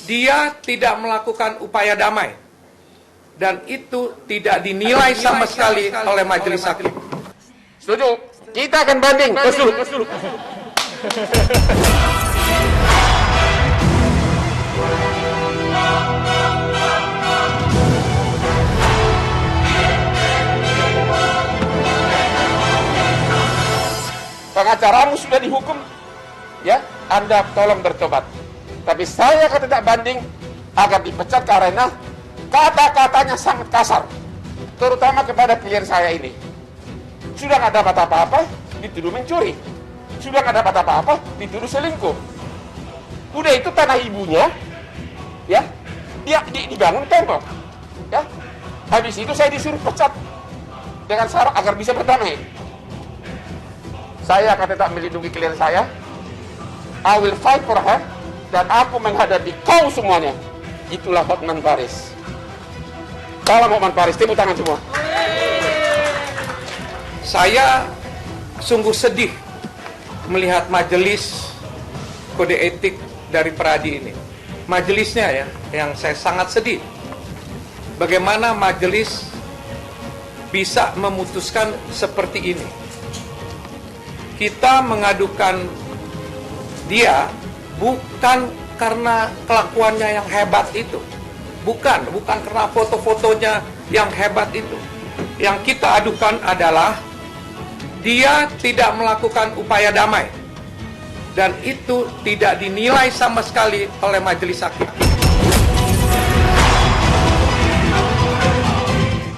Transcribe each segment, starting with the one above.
dia tidak melakukan upaya damai, dan itu tidak dinilai sama sekali oleh majelis hakim. Setuju? Kita akan banding. Terus dulu. Pengacaramu sudah dihukum, ya, Anda tolong bertobat. Tapi saya akan tidak banding agar dipecat karena kata-katanya sangat kasar, terutama kepada klien saya ini. Sudah nggak dapat apa-apa, dituduh mencuri. Sudah nggak dapat apa-apa, dituduh selingkuh. Udah itu tanah ibunya, ya, dia dibangun tembok, ya. Habis itu saya disuruh pecat dengan syarat agar bisa berdamai. Saya akan tetap melindungi klien saya. I will fight for her. Dan aku menghadapi kau semuanya. Itulah Hotman Paris. Salam Hotman Paris, tepuk tangan semua. Saya sungguh sedih melihat majelis kode etik dari Peradi ini. Majelisnya ya, yang saya sangat sedih. Bagaimana majelis bisa memutuskan seperti ini. Kita mengadukan dia bukan karena kelakuannya yang hebat itu. Bukan karena foto-fotonya yang hebat itu. Yang kita adukan adalah dia tidak melakukan upaya damai. Dan itu tidak dinilai sama sekali oleh majelis hakim.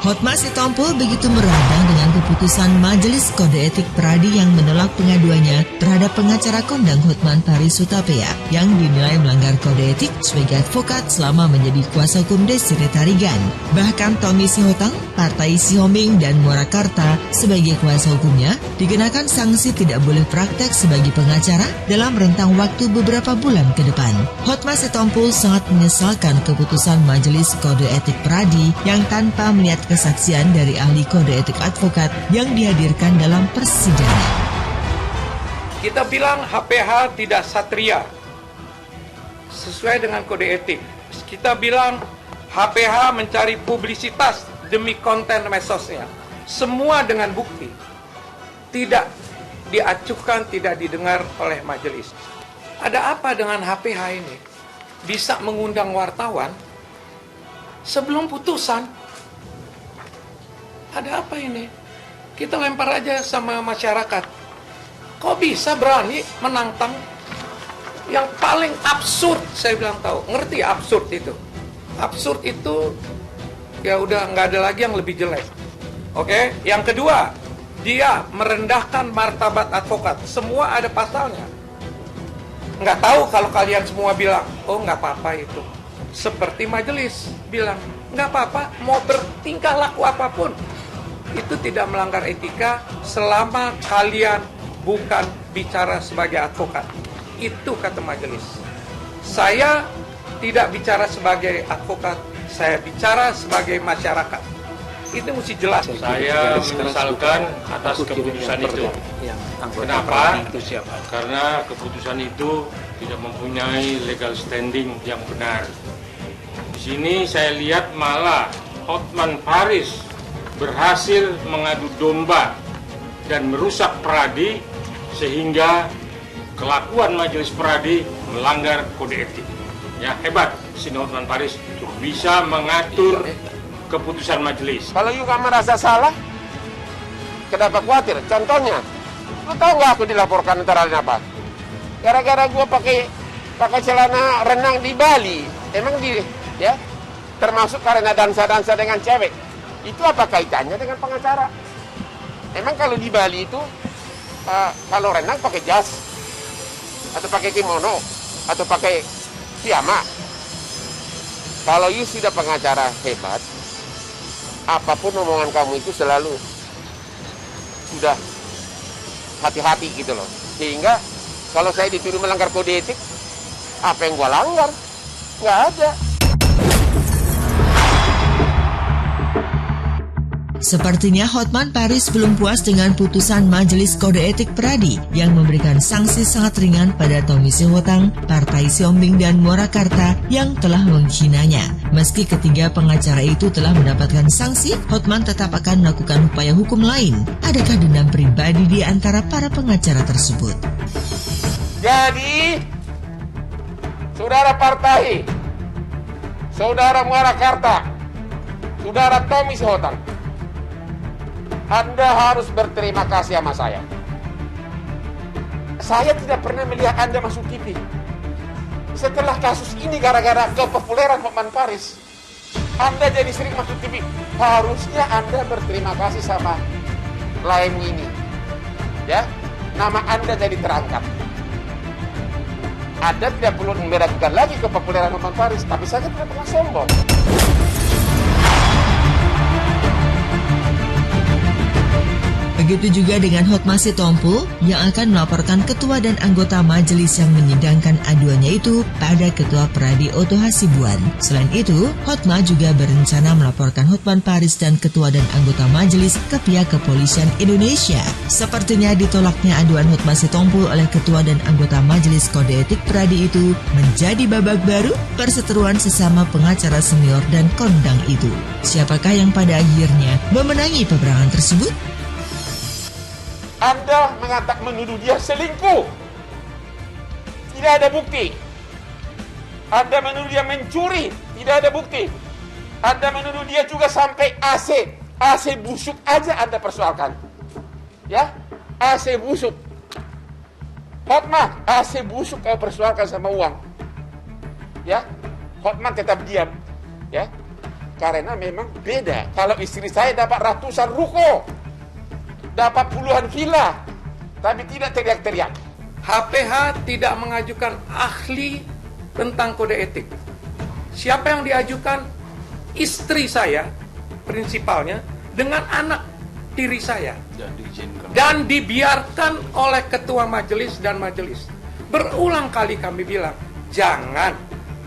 Hotma Sitompul begitu meradang dengan keputusan Majelis Kode Etik Peradi yang menolak pengaduannya terhadap pengacara kondang Hotman Paris Hutapea yang dinilai melanggar kode etik sebagai advokat selama menjadi kuasa hukum Desiree Tarigan. Bahkan Tommy Sihotang, Partai Sihoming dan Murakarta sebagai kuasa hukumnya dikenakan sanksi tidak boleh praktek sebagai pengacara dalam rentang waktu beberapa bulan ke depan. Hotma Sitompul sangat menyesalkan keputusan Majelis Kode Etik Peradi yang tanpa melihat kesaksian dari ahli kode etik advokat yang dihadirkan dalam persidangan. Kita bilang HPH tidak satria sesuai dengan kode etik. Kita bilang HPH mencari publisitas demi konten medsosnya. Semua dengan bukti. Tidak diacuhkan, tidak didengar oleh majelis. Ada apa dengan HPH ini? Bisa mengundang wartawan sebelum putusan. Ada apa ini? Kita lempar aja sama masyarakat. Kok bisa berani menantang? Yang paling absurd, saya bilang tahu. Ngerti ya absurd itu? Absurd itu, ya udah nggak ada lagi yang lebih jelek. Oke? Yang kedua, dia merendahkan martabat advokat. Semua ada pasalnya. Nggak tahu kalau kalian semua bilang, oh nggak apa-apa itu. Seperti majelis bilang, nggak apa-apa, mau bertingkah laku apapun. Itu tidak melanggar etika selama kalian bukan bicara sebagai advokat. Itu kata majelis. Saya tidak bicara sebagai advokat, saya bicara sebagai masyarakat. Itu mesti jelas. Saya menyesalkan atas keputusan itu. Kenapa? Karena keputusan itu tidak mempunyai legal standing yang benar. Di sini saya lihat malah Hotman Paris berhasil mengadu domba dan merusak Peradi sehingga kelakuan majelis Peradi melanggar kode etik. Ya, hebat si Hotman Paris bisa mengatur keputusan majelis. Kalau you gak merasa salah, kenapa khawatir? Contohnya, lu tahu nggak aku dilaporkan antara lain apa? Gara-gara gue pakai celana renang di Bali, emang ya, termasuk karena dansa-dansa dengan cewek. Itu apa kaitannya dengan pengacara? Emang kalau di Bali itu, kalau renang pakai jas, atau pakai kimono, atau pakai piyama. Kalau you sudah pengacara hebat, apapun omongan kamu itu selalu sudah hati-hati gitu loh. Sehingga kalau saya dituduh melanggar kode etik, apa yang gua langgar? Nggak ada. Sepertinya Hotman Paris belum puas dengan putusan Majelis Kode Etik Pradi yang memberikan sanksi sangat ringan pada Tommy Sihotang, Partai Siombing dan Morakarta yang telah menghinanya. Meski ketiga pengacara itu telah mendapatkan sanksi, Hotman tetap akan melakukan upaya hukum lain. Adakah dendam pribadi di antara para pengacara tersebut? Jadi, saudara Partai, saudara Morakarta, saudara Tommy Sihotang, Anda harus berterima kasih sama saya. Saya tidak pernah melihat Anda masuk TV. Setelah kasus ini gara-gara kepopuleran Hotman Paris, Anda jadi sering masuk TV. Harusnya Anda berterima kasih sama Laemu ini. Ya, nama Anda jadi terangkat. Anda tidak perlu meragukan lagi kepopuleran Hotman Paris, tapi saya tidak pernah sombong. Begitu juga dengan Hotma Sitompul yang akan melaporkan ketua dan anggota majelis yang menyidangkan aduannya itu pada Ketua Pradi Oto Hasibuan. Selain itu, Hotma juga berencana melaporkan Hotman Paris dan ketua dan anggota majelis ke pihak Kepolisian Indonesia. Sepertinya ditolaknya aduan Hotma Sitompul oleh ketua dan anggota majelis kode etik Pradi itu menjadi babak baru perseteruan sesama pengacara senior dan kondang itu. Siapakah yang pada akhirnya memenangi peperangan tersebut? Anda menuduh dia selingkuh. Tidak ada bukti. Anda menuduh dia mencuri. Tidak ada bukti. Anda menuduh dia juga sampai AC busuk aja Anda persoalkan. Ya, AC busuk. Hotman, AC busuk kau persoalkan sama uang. Ya, Hotman tetap diam. Ya, karena memang beda. Kalau istri saya dapat ratusan ruko, dapat puluhan villa, tapi tidak teriak-teriak. HPH tidak mengajukan ahli tentang kode etik. Siapa yang diajukan? Istri saya, prinsipalnya, dengan anak tiri saya. Dan dibiarkan oleh ketua majelis dan majelis. Berulang kali kami bilang, jangan.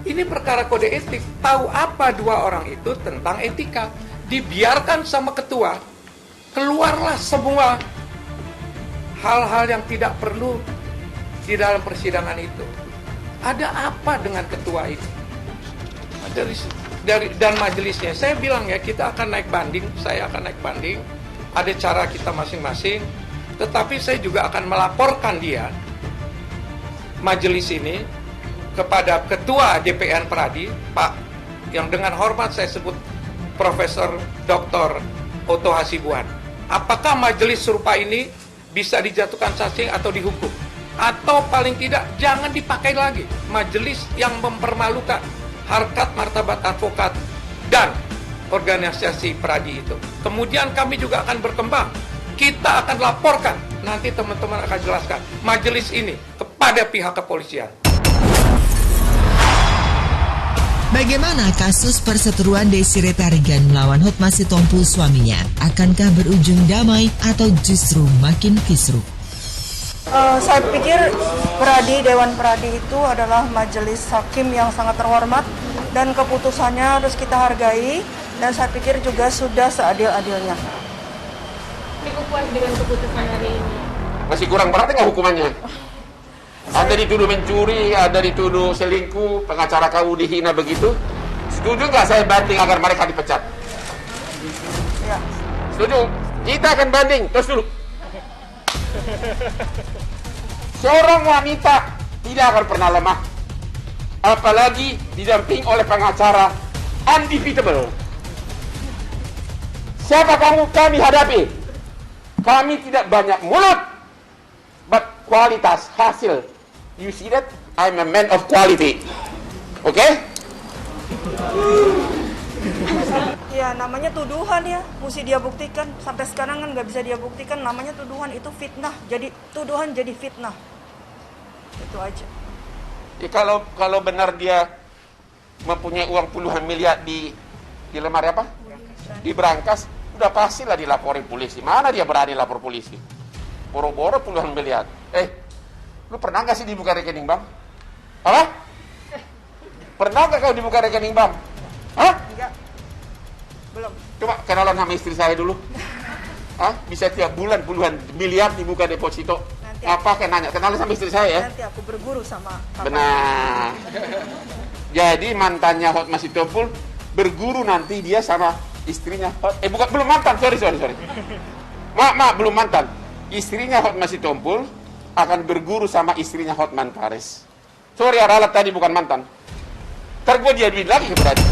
Ini perkara kode etik. Tahu apa dua orang itu tentang etika? Dibiarkan sama ketua. Keluarlah semua hal-hal yang tidak perlu di dalam persidangan itu. Ada apa dengan ketua itu? Dan majelisnya. Saya bilang ya, kita akan naik banding. Saya akan naik banding. Ada cara kita masing-masing. Tetapi saya juga akan melaporkan dia, majelis ini, kepada ketua DPN Pradi, Pak, yang dengan hormat saya sebut Profesor Dr. Oto Hasibuan. Apakah majelis serupa ini bisa dijatuhkan sanksi atau dihukum? Atau paling tidak jangan dipakai lagi majelis yang mempermalukan harkat martabat advokat dan organisasi Pradi itu. Kemudian kami juga akan berkembang. Kita akan laporkan, nanti teman-teman akan jelaskan, majelis ini kepada pihak kepolisian. Bagaimana kasus perseteruan Desire Tarigan melawan Hotma Sitompul suaminya? Akankah berujung damai atau justru makin kisruh? Saya pikir Dewan Pradi itu adalah majelis hakim yang sangat terhormat dan keputusannya harus kita hargai, dan saya pikir juga sudah seadil-adilnya. Cukup puas dengan keputusan hari ini? Masih kurang berat nggak hukumannya? Anda dituduh mencuri, Anda dituduh selingkuh, pengacara kau dihina begitu. Setuju nggak saya banding agar mereka dipecat? Ya. Setuju? Kita akan banding. Terus dulu. Seorang wanita tidak akan pernah lemah. Apalagi didamping oleh pengacara undefeatable. Siapa kamu? Kami hadapi. Kami tidak banyak mulut, but kualitas hasil. You see that? I'm a man of quality. Oke? Okay? Ya, namanya tuduhan ya, mesti dia buktikan. Sampai sekarang kan nggak bisa dia buktikan, namanya tuduhan, itu fitnah. Jadi tuduhan jadi fitnah. Itu aja. Ya, kalau benar dia mempunyai uang puluhan miliar di lemari apa? Di brankas, udah pastilah dilaporin polisi. Mana dia berani lapor polisi? Boro-boro puluhan miliar. Lu pernah nggak sih dibuka rekening bank? Apa? Pernah nggak kau dibuka rekening bank? Hah? Enggak. Belum. Coba kenalan sama istri saya dulu. Bisa tiap bulan puluhan miliar dibuka deposito. Nanti Apa kayak nanya, kenalan sama istri saya ya? Nanti aku berguru sama Kakak. Benar. Jadi mantannya Hotma Sitompul berguru nanti dia sama istrinya. Bukan, belum mantan, sorry. Mak, belum mantan. Istrinya Hotma Sitompul akan berguru sama istrinya Hotman Paris. Sorry, ralat tadi bukan mantan. Ntar gue dia bilang ke berarti.